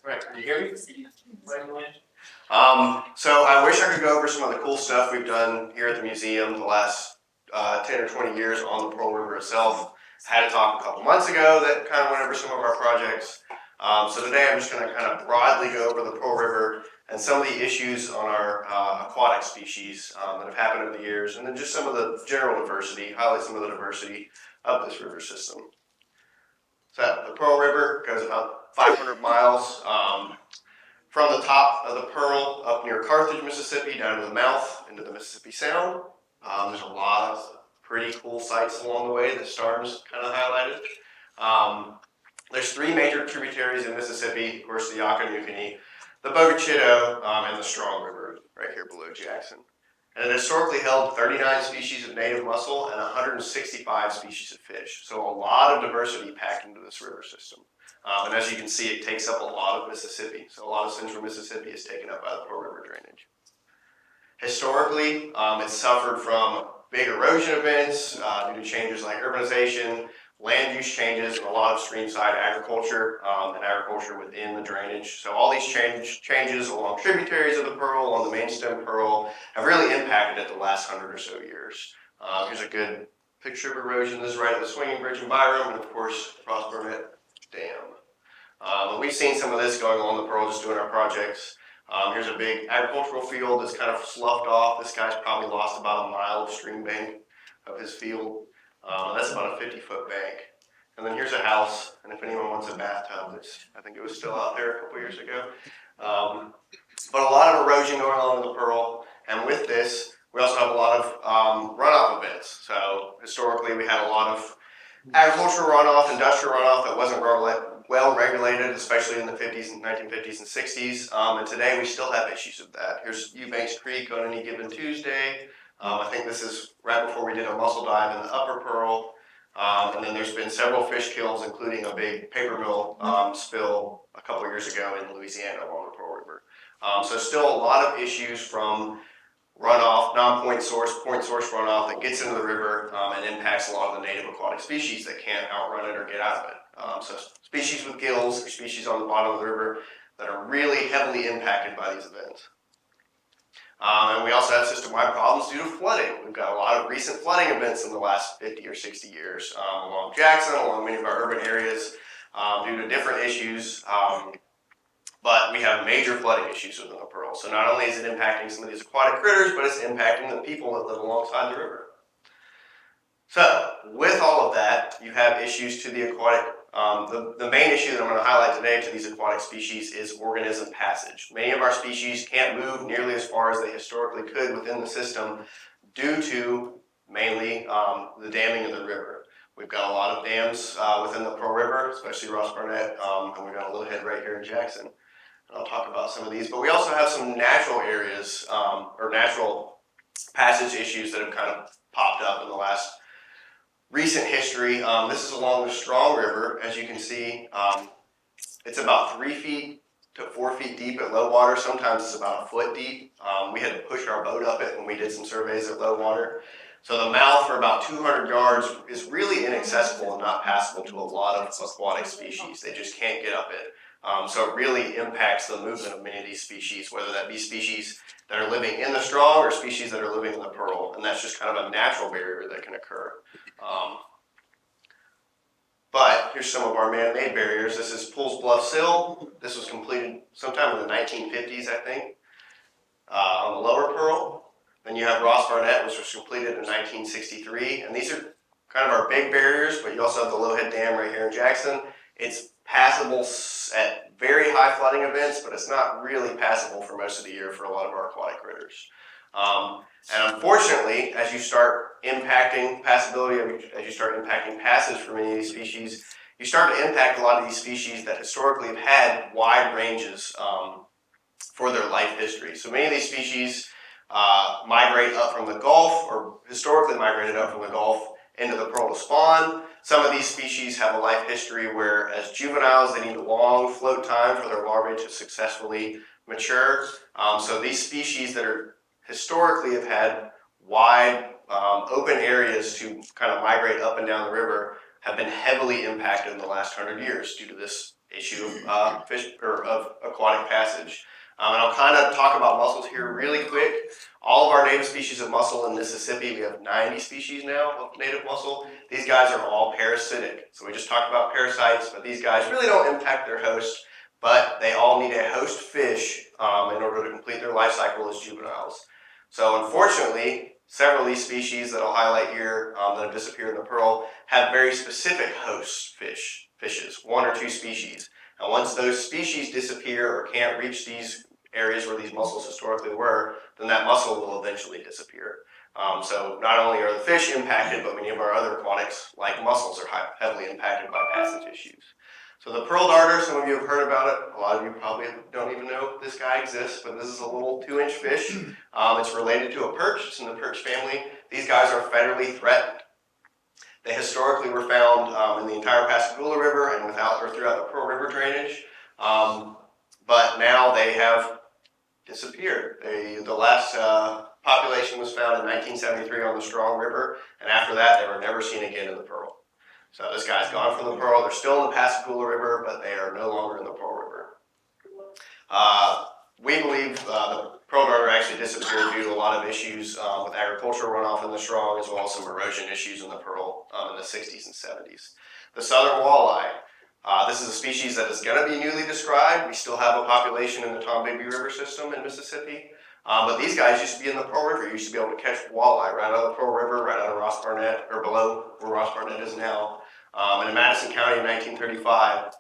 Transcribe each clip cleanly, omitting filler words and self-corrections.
Right, can you hear me? So I wish I could go over some of the cool stuff we've done here at the museum the last 10 or 20 years on the Pearl River itself. I had a talk a couple months ago that kind of went over some of our projects. So today I'm just going to kind of broadly go over the Pearl River and some of the issues on our aquatic species that have happened over the years, and then just some of the general diversity, highlight some of the diversity of this river system. So the Pearl River goes about 500 miles from the top of the Pearl up near Carthage, Mississippi, down to the mouth into the Mississippi Sound. There's a lot of pretty cool sites along the way. The stars kind of highlighted. There's three major tributaries in Mississippi, of course, the Occoneechee, the Bogachito, and the Strong River right here below Jackson. And it historically held 39 species of native mussel and 165 species of fish. So a lot of diversity packed into this river system. And as you can see, it takes up a lot of Mississippi. So a lot of central Mississippi is taken up by the Pearl River drainage. Historically, it's suffered from big erosion events due to changes like urbanization, land use changes, and a lot of streamside agriculture and agriculture within the drainage. So all these changes along tributaries of the Pearl, along the main stem Pearl, have really impacted it the last 100 or so years. Here's a good picture of erosion. This is right at the Swinging Bridge in Byram, and of course, Ross Burnett Dam. And we've seen some of this going on in the Pearl just doing our projects. Here's a big agricultural field that's kind of sloughed off. This guy's probably lost about a mile of stream bank of his field. That's about a 50-foot bank. And then here's a house, and if anyone wants a bathtub, I think it was still out there a couple years ago. But a lot of erosion going on in the Pearl, and with this, we also have a lot of runoff events. So historically, we had a lot of agricultural runoff, industrial runoff that wasn't well regulated, especially in the 1950s and 60s. And today, we still have issues of that. Here's Eubanks Creek on any given Tuesday. I think this is right before we did a mussel dive in the Upper Pearl. And then there's been several fish kills, including a big paper mill spill a couple years ago in Louisiana along the Pearl River. So still a lot of issues from runoff, non-point source, point source runoff that gets into the river and impacts a lot of the native aquatic species that can't outrun it or get out of it. So species with gills or species on the bottom of the river that are really heavily impacted by these events. And we also have system-wide problems due to flooding. We've got a lot of recent flooding events in the last 50 or 60 years along Jackson, along many of our urban areas due to different issues. But we have major flooding issues within the Pearl. So not only is it impacting some of these aquatic critters, but it's impacting the people that live alongside the river. So with all of that, you have issues to the aquatic. The main issue that I'm going to highlight today to these aquatic species is organism passage. Many of our species can't move nearly as far as they historically could within the system due to mainly the damming of the river. We've got a lot of dams within the Pearl River, especially Ross Burnett, and we've got a little head right here in Jackson. And I'll talk about some of these, but we also have some natural areas or natural passage issues that have kind of popped up in the last recent history. This is along the Strong River. As you can see, it's about 3 feet to 4 feet deep at low water. Sometimes it's about a foot deep. We had to push our boat up it when we did some surveys at low water. So the mouth for about 200 yards is really inaccessible and not passable to a lot of aquatic species. They just can't get up it. So it really impacts the movement of many of these species, whether that be species that are living in the Strong or species that are living in the Pearl. And that's just kind of a natural barrier that can occur. But here's some of our man-made barriers. This is Pools Bluff Sill. This was completed sometime in the 1950s, I think, on the lower Pearl. Then you have Ross Burnett, which was completed in 1963. And these are kind of our big barriers, but you also have the Lowhead Dam right here in Jackson. It's passable at very high flooding events, but it's not really passable for most of the year for a lot of our aquatic critters. And unfortunately, as you start impacting passability, as you start impacting passage for many of these species, you start to impact a lot of these species that historically have had wide ranges for their life history. So many of these species migrate up from the Gulf, or historically migrated up from the Gulf into the Pearl to spawn. Some of these species have a life history where as juveniles they need a long float time for their larvae to successfully mature. So these species that are historically have had wide open areas to kind of migrate up and down the river have been heavily impacted in the last 100 years due to this issue of fish or of aquatic passage. And I'll kind of talk about mussels here really quick. All of our native species of mussel in Mississippi, we have 90 species now of native mussel. These guys are all parasitic. So we just talked about parasites, but these guys really don't impact their host, but they all need a host fish in order to complete their life cycle as juveniles. So unfortunately, several of these species that I'll highlight here that have disappeared in the Pearl have very specific host fishes, 1 or 2 species. And once those species disappear or can't reach these areas where these mussels historically were, then that mussel will eventually disappear. So not only are the fish impacted, but many of our other aquatics, like mussels, are heavily impacted by passage issues. So the pearl darter, some of you have heard about it. A lot of you probably don't even know this guy exists, but this is a little 2-inch fish. It's related to a perch. It's in the perch family. These guys are federally threatened. They historically were found in the entire Pascagoula River and throughout the Pearl River drainage, but now they have disappeared. The last population was found in 1973 on the Strong River, and after that they were never seen again in the Pearl. So this guy's gone from the Pearl. They're still in the Pascagoula River, but they are no longer in the Pearl River. We believe the pearl darter actually disappeared due to a lot of issues with agricultural runoff in the Strong, as well as some erosion issues in the Pearl in the 60s and 70s. The southern walleye. This is a species that is going to be newly described. We still have a population in the Tombigbee River system in Mississippi. But these guys used to be in the Pearl River. You used to be able to catch walleye right out of the Pearl River, right out of Ross Barnett, or below where Ross Barnett is now. And in Madison County in 1935,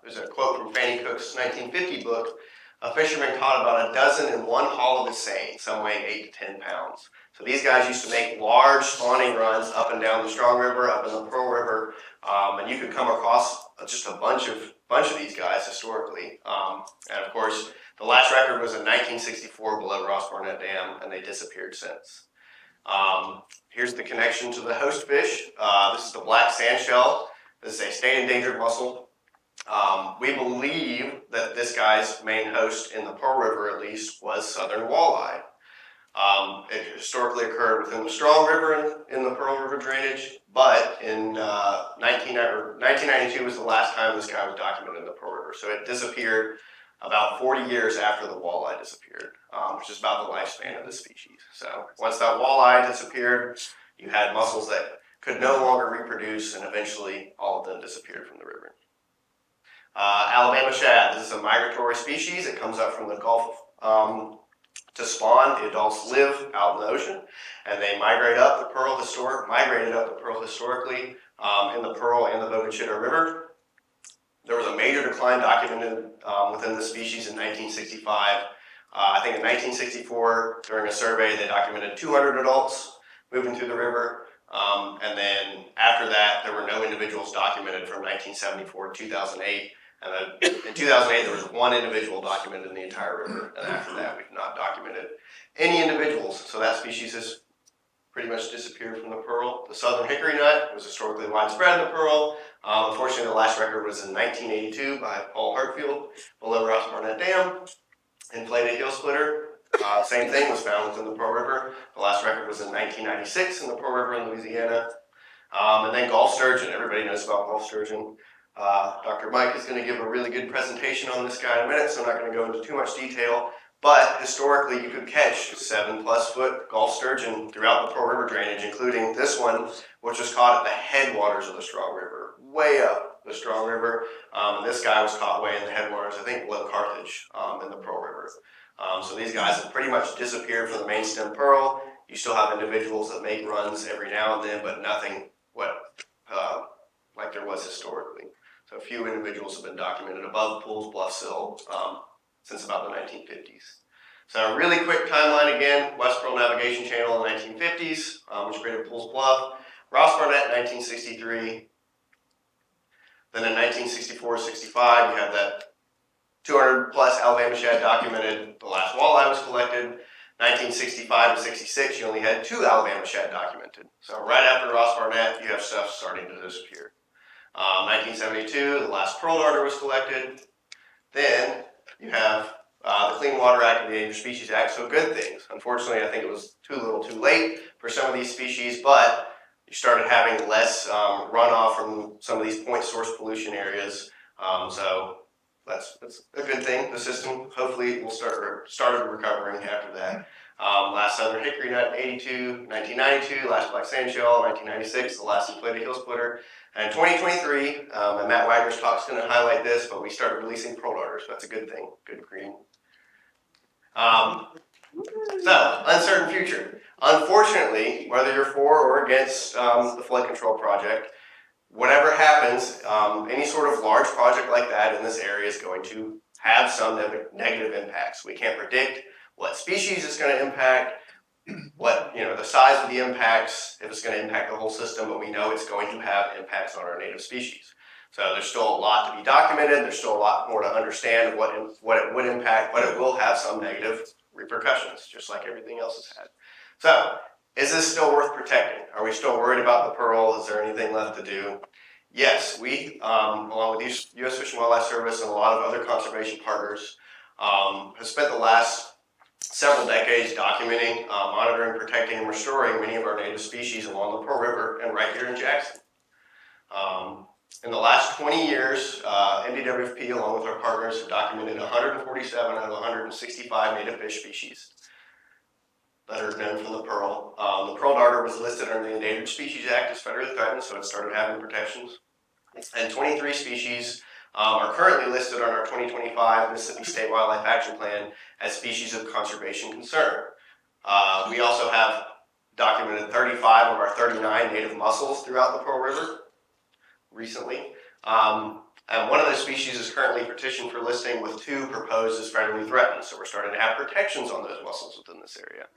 there's a quote from Fanny Cook's 1950 book. A fisherman caught about a dozen in one haul of his seine, some weighing 8 to 10 pounds. So these guys used to make large spawning runs up and down the Strong River, up in the Pearl River, and you could come across just a bunch of these guys historically. And of course, the last record was in 1964 below Ross Barnett Dam, and they disappeared since. Here's the connection to the host fish. This is the black sandshell. This is a state endangered mussel. We believe that this guy's main host in the Pearl River, at least, was southern walleye. It historically occurred within the Strong River in the Pearl River drainage, but in 1992 was the last time this guy was documented in the Pearl River. So it disappeared about 40 years after the walleye disappeared, which is about the lifespan of the species. So once that walleye disappeared, you had mussels that could no longer reproduce, and eventually all of them disappeared from the river. Alabama shad. This is a migratory species. It comes up from the Gulf to spawn. The adults live out in the ocean, and they migrated up the Pearl historically in the Pearl and the Bogue-Chitto River. There was a major decline documented within the species in 1965. I think in 1964, during a survey, they documented 200 adults moving through the river. And then after that, there were no individuals documented from 1974 to 2008. And then in 2008, there was 1 individual documented in the entire river. And after that, we've not documented any individuals. So that species has pretty much disappeared from the Pearl. The southern hickory nut was historically widespread in the Pearl. Unfortunately, the last record was in 1982 by Paul Hartfield below Ross Barnett Dam. Inflated heel splitter. Same thing was found within the Pearl River. The last record was in 1996 in the Pearl River in Louisiana. And then Gulf sturgeon. Everybody knows about Gulf sturgeon. Dr. Mike is going to give a really good presentation on this guy in a minute, so I'm not going to go into too much detail. But historically, you could catch 7+ foot Gulf sturgeon throughout the Pearl River drainage, including this one, which was caught at the headwaters of the Strong River, way up the Strong River. And this guy was caught way in the headwaters, I think below Carthage in the Pearl River. So these guys have pretty much disappeared from the main stem Pearl. You still have individuals that make runs every now and then, but nothing like there was historically. So a few individuals have been documented above Pools Bluff Sill since about the 1950s. So a really quick timeline again: West Pearl Navigation Channel in the 1950s, which created Pools Bluff. Ross Barnett in 1963. Then in 1964-65, you have that 200+ Alabama shad documented. The last walleye was collected. 1965-66, you only had 2 Alabama shad documented. So right after Ross Barnett, you have stuff starting to disappear. 1972, the last pearl darter was collected. Then you have the Clean Water Act and the Endangered Species Act, so good things. Unfortunately, I think it was too little too late for some of these species, but you started having less runoff from some of these point source pollution areas. So that's a good thing. The system hopefully will started recovering after that. Last Southern Hickory Nut, 1992, last Black Sand Shell, 1996, the last Inflated Hill Splitter. And in 2023, and Matt Wagner's talk is going to highlight this, but we started releasing pearl darters. That's a good thing, good green. So, uncertain future. Unfortunately, whether you're for or against the flood control project, whatever happens, any sort of large project like that in this area is going to have some negative impacts. We can't predict what species it's going to impact, what, the size of the impacts, if it's going to impact the whole system, but we know it's going to have impacts on our native species. So there's still a lot to be documented. There's still a lot more to understand what it would impact, but it will have some negative repercussions, just like everything else has had. So, is this still worth protecting? Are we still worried about the pearl? Is there anything left to do? Yes, we, along with the U.S. Fish and Wildlife Service and a lot of other conservation partners, have spent the last several decades documenting, monitoring, protecting, and restoring many of our native species along the Pearl River and right here in Jackson. In the last 20 years, NDWFP, along with our partners, have documented 147 out of 165 native fish species that are known from the pearl. The pearl darter was listed under the Endangered Species Act as federally threatened, so it started having protections. And 23 species are currently listed on our 2025 Mississippi State Wildlife Action Plan as species of conservation concern. We also have documented 35 of our 39 native mussels throughout the Pearl River recently. And one of those species is currently petitioned for listing, with 2 proposed as federally threatened. So we're starting to have protections on those mussels within this area.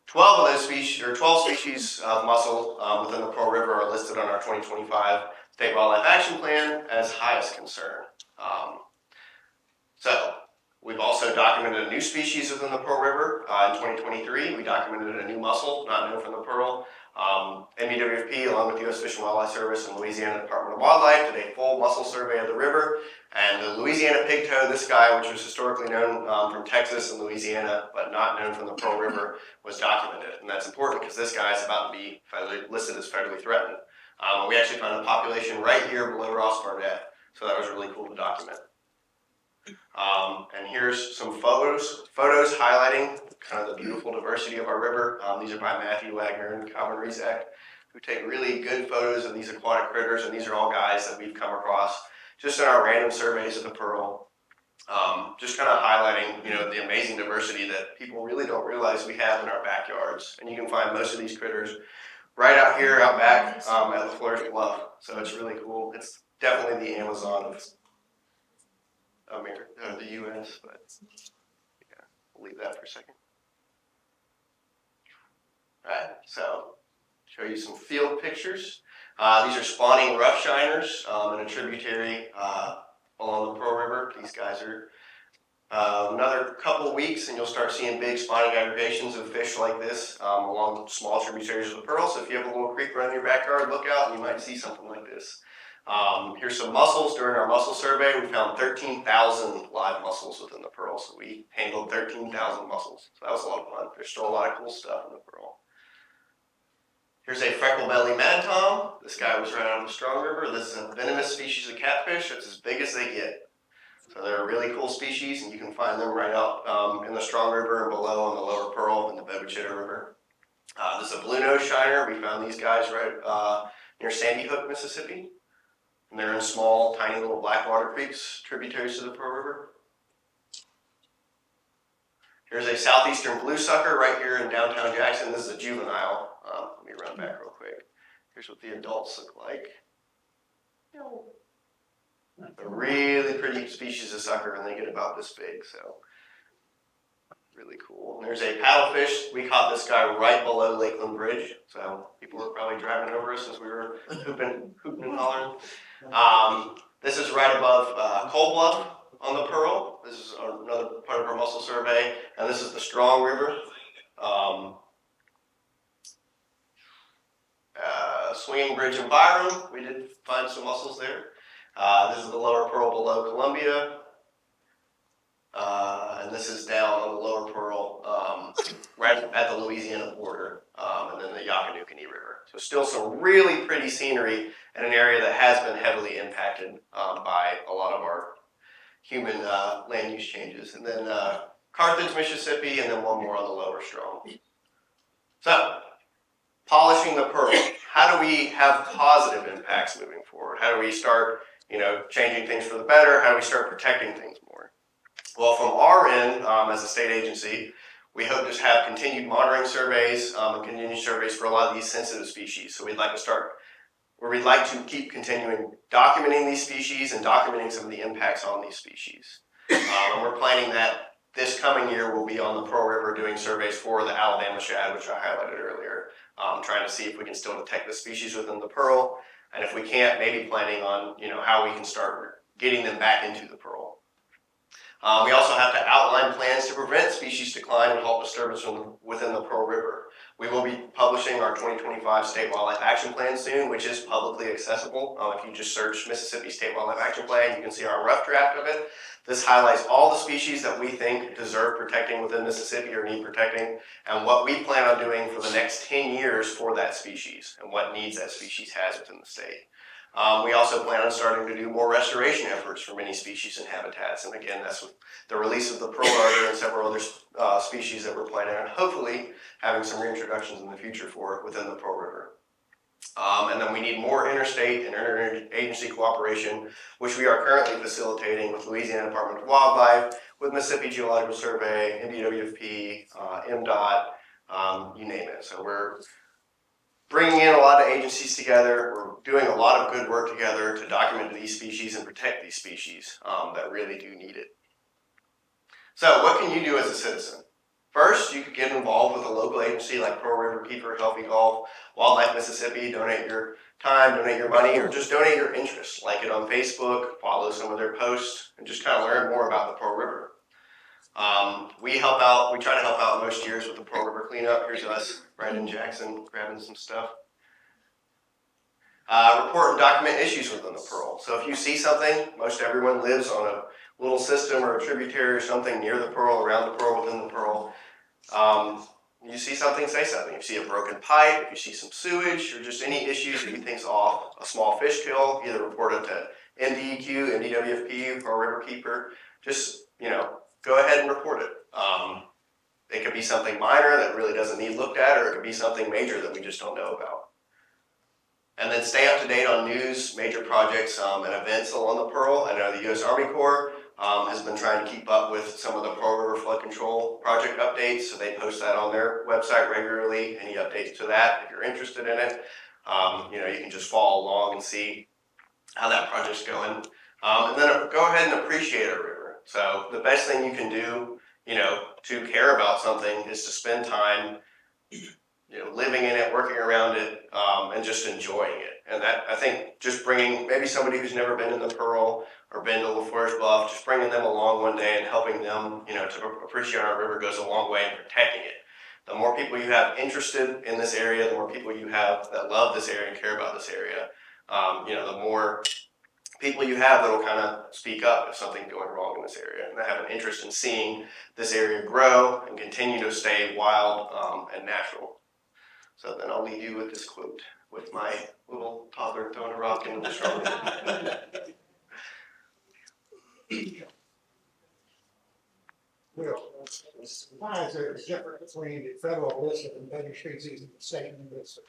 12 of those species, or 12 species of mussel within the Pearl River, are listed on our 2025 State Wildlife Action Plan as highest concern. So we've also documented a new species within the Pearl River. In 2023, we documented a new mussel not known from the Pearl. NDWFP, along with U.S. Fish and Wildlife Service and Louisiana Department of Wildlife, did a full mussel survey of the river. And the Louisiana pigtoe, this guy, which was historically known from Texas and Louisiana, but not known from the Pearl River, was documented. And that's important because this guy is about to be listed as federally threatened. We actually found a population right here below Ross Barnett, so that was really cool to document. And here's some photos highlighting kind of the beautiful diversity of our river. These are by Matthew Wagner and Calvin Rizak, who take really good photos of these aquatic critters, and these are all guys that we've come across just in our random surveys of the Pearl. Just kind of highlighting, the amazing diversity that people really don't realize we have in our backyards. And you can find most of these critters right out here, out back at the Flourish Bluff. So it's really cool. It's definitely the Amazon of the U.S., but yeah, we'll leave that for a second. All right, so show you some field pictures. These are spawning rough shiners in a tributary along the Pearl River. These guys are another couple weeks, and you'll start seeing big spawning aggregations of fish like this along small tributaries of the Pearl. So if you have a little creek running in your backyard, look out and you might see something like this. Here's some mussels. During our mussel survey, we found 13,000 live mussels within the Pearl. So we handled 13,000 mussels. So that was a lot of fun. There's still a lot of cool stuff in the Pearl. Here's a freckle-belly mad tom. This guy was right out of the Strong River. This is a venomous species of catfish. It's as big as they get. So they're a really cool species, and you can find them right out in the Strong River and below on the lower Pearl in the Bebechita River. This is a blue-nosed shiner. We found these guys right near Sandy Hook, Mississippi. And they're in small, tiny little blackwater creeks, tributaries to the Pearl River. Here's a southeastern blue sucker right here in downtown Jackson. This is a juvenile. Let me run back real quick. Here's what the adults look like. A really pretty species of sucker, and they get about this big, so really cool. And there's a paddlefish. We caught this guy right below Lakeland Bridge, so people were probably driving over us as we were hooping and hollering. This is right above Cold Bluff on the Pearl. This is another part of our mussel survey, and this is the Strong River. Swinging Bridge in Byram, we did find some mussels there. This is the lower Pearl below Columbia. And this is down on the lower Pearl, right at the Louisiana border. and then the Yakanukani River. So still some really pretty scenery in an area that has been heavily impacted by a lot of our human land use changes. And then Carthage, Mississippi, and then one more on the lower Strong. So, polishing the pearl. How do we have positive impacts moving forward? How do we start, changing things for the better? How do we start protecting things more? Well, from our end, as a state agency, we hope to have continued monitoring surveys and continued surveys for a lot of these sensitive species. So we'd like to keep continuing documenting these species and documenting some of the impacts on these species. And we're planning that this coming year we'll be on the Pearl River doing surveys for the Alabama shad, which I highlighted earlier, trying to see if we can still detect the species within the Pearl, and if we can't, maybe planning on how we can start getting them back into the Pearl. We also have to outline plans to prevent species decline and halt disturbance within the Pearl River. We will be publishing our 2025 State Wildlife Action Plan soon, which is publicly accessible. If you just search Mississippi State Wildlife Action Plan, you can see our rough draft of it. This highlights all the species that we think deserve protecting within Mississippi or need protecting, and what we plan on doing for the next 10 years for that species, and what needs that species has within the state. We also plan on starting to do more restoration efforts for many species and habitats, and again, that's with the release of the pearl darter and several other species that we're planning on hopefully having some reintroductions in the future for within the Pearl River. And then we need more interstate and interagency cooperation, which we are currently facilitating with Louisiana Department of Wildlife, with Mississippi Geological Survey, NDWFP, MDOT, you name it. So we're bringing in a lot of agencies together. We're doing a lot of good work together to document these species and protect these species that really do need it. So what can you do as a citizen? First, you could get involved with a local agency like Pearl River Keeper, Healthy Golf, Wildlife Mississippi, donate your time, donate your money, or just donate your interest. Like it on Facebook, follow some of their posts, and just kind of learn more about the Pearl River. We try to help out most years with the Pearl River cleanup. Here's us, Brandon Jackson, grabbing some stuff. Report and document issues within the Pearl. So if you see something, most everyone lives on a little system or a tributary or something near the Pearl, around the Pearl, within the Pearl. You see something, say something. If you see a broken pipe, if you see some sewage, or just any issues that you think's off, a small fish kill, either report it to NDEQ, NDWFP, Pearl River Keeper. Just, go ahead and report it. It could be something minor that really doesn't need looked at, or it could be something major that we just don't know about. And then stay up to date on news, major projects, and events along the Pearl. I know the U.S. Army Corps has been trying to keep up with some of the Pearl River Flood Control Project updates, so they post that on their website regularly. Any updates to that, if you're interested in it, you can just follow along and see how that project's going. And then go ahead and appreciate our river. So the best thing you can do, to care about something is to spend time, living in it, working around it, and just enjoying it. And that, I think, just bringing maybe somebody who's never been in the Pearl or been to LaFleur Bluff, just bringing them along one day and helping them, to appreciate our river goes a long way in protecting it. The more people you have interested in this area, the more people you have that love this area and care about this area, the more people you have that will kind of speak up if something's going wrong in this area, and they have an interest in seeing this area grow and continue to stay wild and natural. So then I'll leave you with this quote, with my little toddler throwing a rock into the straw. Well, why is there a difference between the federal list of endangered species and the state list?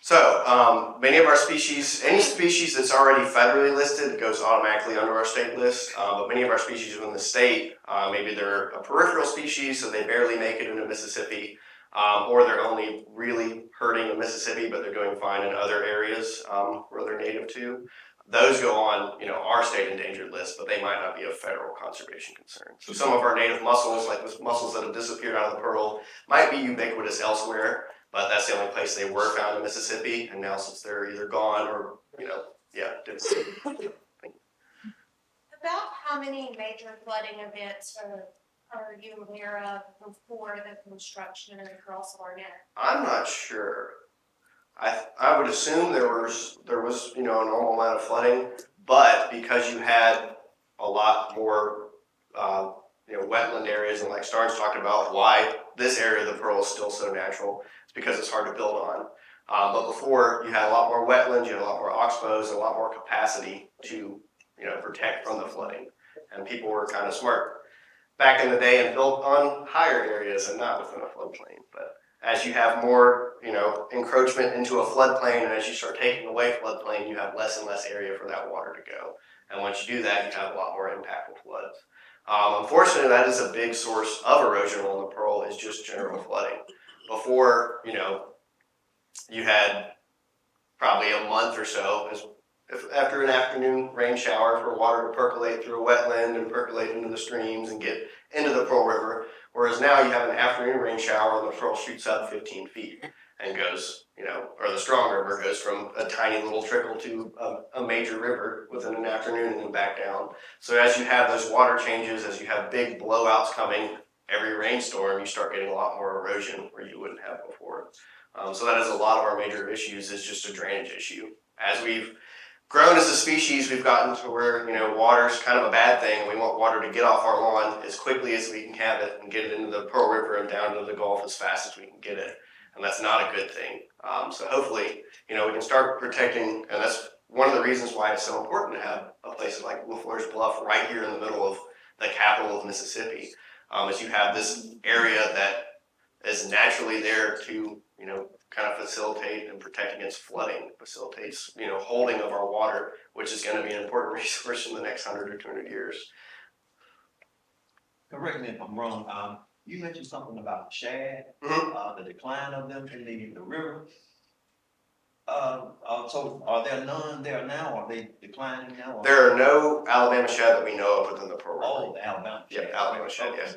So many of our species, any species that's already federally listed goes automatically under our state list, but many of our species within the state, maybe they're a peripheral species, so they barely make it into Mississippi, or they're only really hurting in Mississippi, but they're doing fine in other areas where they're native to. Those go on, our state endangered list, but they might not be a federal conservation concern. So some of our native mussels, like the mussels that have disappeared out of the Pearl, might be ubiquitous elsewhere, but that's the only place they were found in Mississippi, and now since they're either gone or, About how many major flooding events are you aware of before the construction of the Girls Barnett? I'm not sure. I would assume there was a normal amount of flooding, but because you had a lot more wetland areas, and like Starnes talked about why this area of the Pearl is still so natural. It's because it's hard to build on. But before, you had a lot more wetlands, you had a lot more oxbows, and a lot more capacity to protect from the flooding. And people were kind of smart back in the day and built on higher areas and not within a floodplain. But as you have more, encroachment into a floodplain, and as you start taking away floodplain, you have less and less area for that water to go. And once you do that, you have a lot more impactful floods. Unfortunately, that is a big source of erosion on the Pearl, is just general flooding. Before, you had probably a month or so after an afternoon rain shower for water to percolate through a wetland and percolate into the streams and get into the Pearl River. Whereas now you have an afternoon rain shower and the Pearl shoots up 15 feet and goes, or the Strong River goes from a tiny little trickle to a major river within an afternoon and then back down. So as you have those water changes, as you have big blowouts coming every rainstorm, you start getting a lot more erosion where you wouldn't have before. So that is a lot of our major issues, is just a drainage issue. As we've grown as a species, we've gotten to where, water's kind of a bad thing. We want water to get off our lawn as quickly as we can have it and get it into the Pearl River and down into the Gulf as fast as we can get it. And that's not a good thing. So hopefully, we can start protecting, and that's one of the reasons why it's so important to have a place like LaFleur's Bluff right here in the middle of the capital of Mississippi, is you have this area that is naturally there to, kind of facilitate and protect against flooding, facilitates, holding of our water, which is going to be an important resource in the next 100 or 200 years. Correct me if I'm wrong. You mentioned something about shad, the decline of them in the river. So are there none there now? Are they declining now? Or? There are no Alabama shad that we know of within the Pearl River. Oh, the Alabama shad. Yeah, Alabama shad, yes.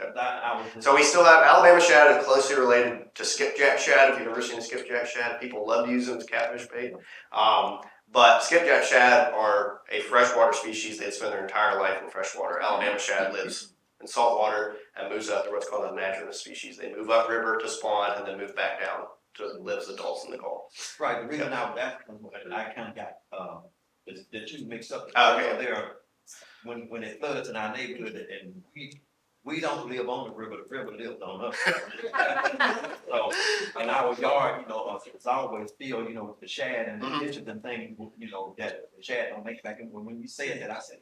So we still have Alabama shad is closely related to skipjack shad. If you've ever seen a skipjack shad, people love to use them as catfish bait. But skipjack shad are a freshwater species. They spend their entire life in freshwater. Alabama shad lives in saltwater and moves up to what's called a naturalist species. They move upriver to spawn and then move back down to live as adults in the Gulf. Right. The reason I was asking, I kind of got the two mixed up. Oh, okay. There, when it floods in our neighborhood, and we don't live on the river lives on us. So in our yard, it's always filled, with the shad and the ditches and things, that the shad don't make it back in. When you said that, I said,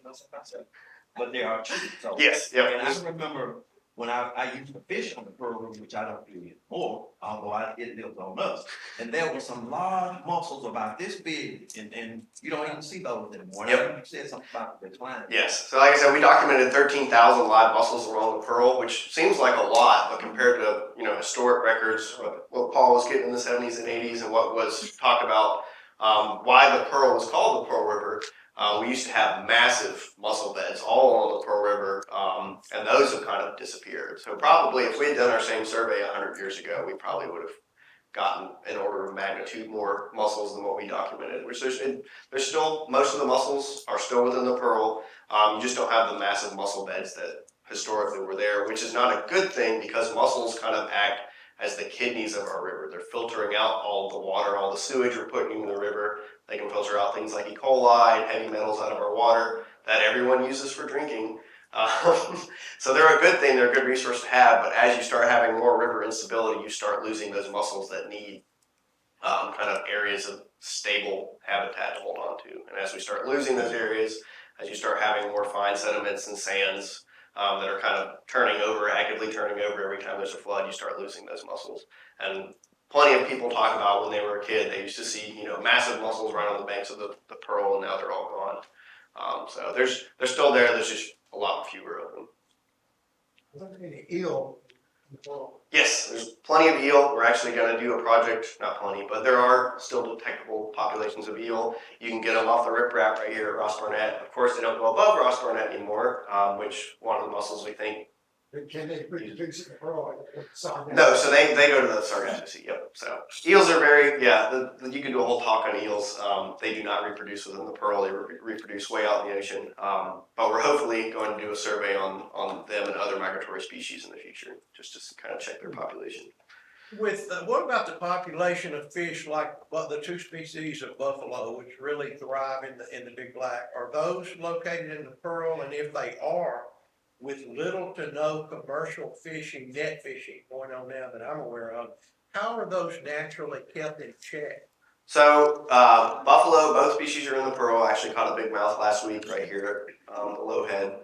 but there are trees. So, yes, yeah. And I remember when I used to fish on the Pearl River, which I don't do anymore, although it lives on us, and there were some large mussels about this big, and you don't even see those anymore. Yep. You said something about the decline. Yes, so like I said, we documented 13,000 live mussels along the Pearl, which seems like a lot, but compared to historic records, what Paul was getting in the 70s and 80s, and what was talked about, why the Pearl was called the Pearl River. We used to have massive mussel beds all along the Pearl River, and those have kind of disappeared. So probably if we had done our same survey 100 years ago, we probably would have gotten an order of magnitude more mussels than what we documented, which there's still, most of the mussels are still within the Pearl. You just don't have the massive mussel beds that historically were there, which is not a good thing because mussels kind of act as the kidneys of our river. They're filtering out all the water, all the sewage we're putting in the river. They can filter out things like E. coli and heavy metals out of our water that everyone uses for drinking. So they're a good thing, they're a good resource to have, but as you start having more river instability, you start losing those mussels that need kind of areas of stable habitat to hold on to. And as we start losing those areas, as you start having more fine sediments and sands that are kind of actively turning over every time there's a flood, you start losing those mussels. And plenty of people talk about when they were a kid, they used to see, massive mussels right on the banks of the Pearl, and now they're all gone. So they're still there, there's just a lot fewer of them. Is there any eel in the Pearl? Yes, there's plenty of eel. We're actually going to do a project, not plenty, but there are still detectable populations of eel. You can get them off the riprap right here at Ross Barnett. Of course, they don't go above Ross Barnett anymore, which one of the mussels we think. Can they reproduce in the Pearl? No, so they go to the Sargasso Sea. Yep. So eels are you can do a whole talk on eels. They do not reproduce within the Pearl. They reproduce way out in the ocean. But we're hopefully going to do a survey on them and other migratory species in the future, just to kind of check their population. With what about the population of fish like the two species of buffalo, which really thrive in the Big Black? Are those located in the Pearl? And if they are, with little to no commercial fishing, net fishing going on now that I'm aware of, how are those naturally kept in check? So, buffalo, both species are in the Pearl. I actually caught a big mouth last week right here at the low head.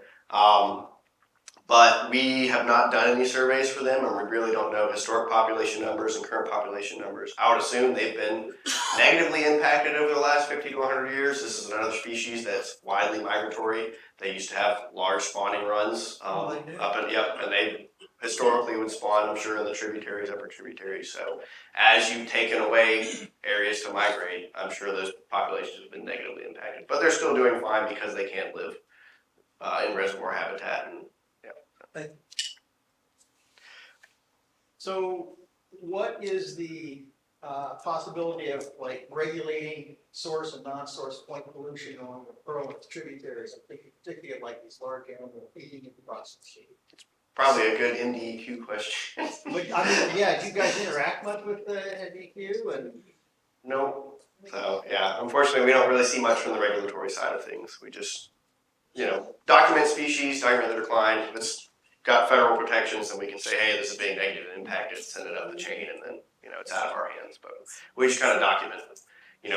But we have not done any surveys for them, and we really don't know historic population numbers and current population numbers. I would assume they've been negatively impacted over the last 50 to 100 years. This is another species that's widely migratory. They used to have large spawning runs and they historically would spawn, I'm sure, in the tributaries, upper tributaries. So as you've taken away areas to migrate, I'm sure those populations have been negatively impacted. But they're still doing fine because they can't live in reservoir habitat. And So what is the possibility of like regulating source and non-source point pollution on the Pearl and its tributaries? I'm thinking particularly of like these large animal feeding and processing. probably a good MDEQ question. But I mean, yeah, do you guys interact much with the NDQ and? No. So yeah, unfortunately, we don't really see much from the regulatory side of things. We just, document species, document the decline. If it's got federal protections, then we can say, hey, this is being negative and impacted, send it up the chain, and then, it's out of our hands. But we just kind of document,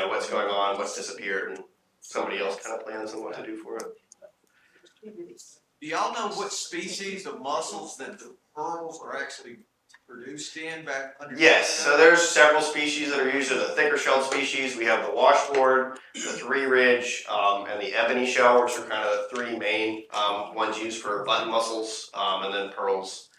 what's going on, what's disappeared, and somebody else kind of plans on what to do for it. Do y'all know what species of mussels that the pearls are actually produced in back under? Yes, so there's several species that are used. There's a thicker shelled species. We have the washboard, the three ridge, and the ebony shell, which are kind of the three main ones used for button mussels, and then pearls.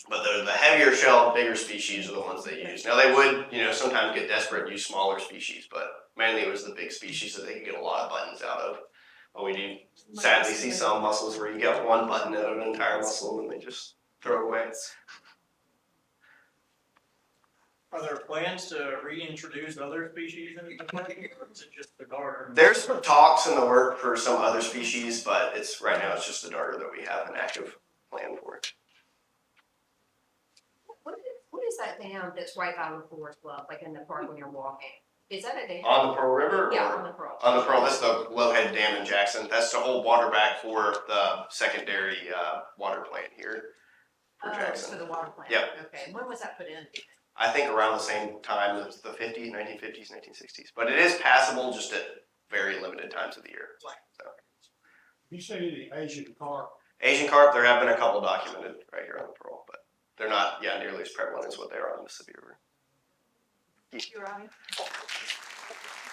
But the heavier shelled, bigger species are the ones they use. Now they would, sometimes get desperate and use smaller species, but mainly it was the big species that they could get a lot of buttons out of. But we do sadly see some mussels where you get one button out of an entire mussel and they just throw it away. Are there plans to reintroduce other species in the lake, or is it just the garter? There's talks in the work for some other species, but right now it's just the darter that we have an active plan for. What is that dam that's right by the Forest Club, like in the park when you're walking? Is that a dam? On the Pearl River? Yeah, or- on the Pearl. On the Pearl, that's the Lowhead Dam in Jackson. That's to hold water back for the secondary water plant here for Oh, Jackson. for the water plant. Yep. Okay, when was that put in? I think around the same time as the 1950s, 1960s. But it is passable just at very limited times of the year. So. You say the Asian carp, Asian carp, there have been a couple documented right here on the Pearl, but they're not nearly as prevalent as what they are on the Mississippi River. You, Robbie?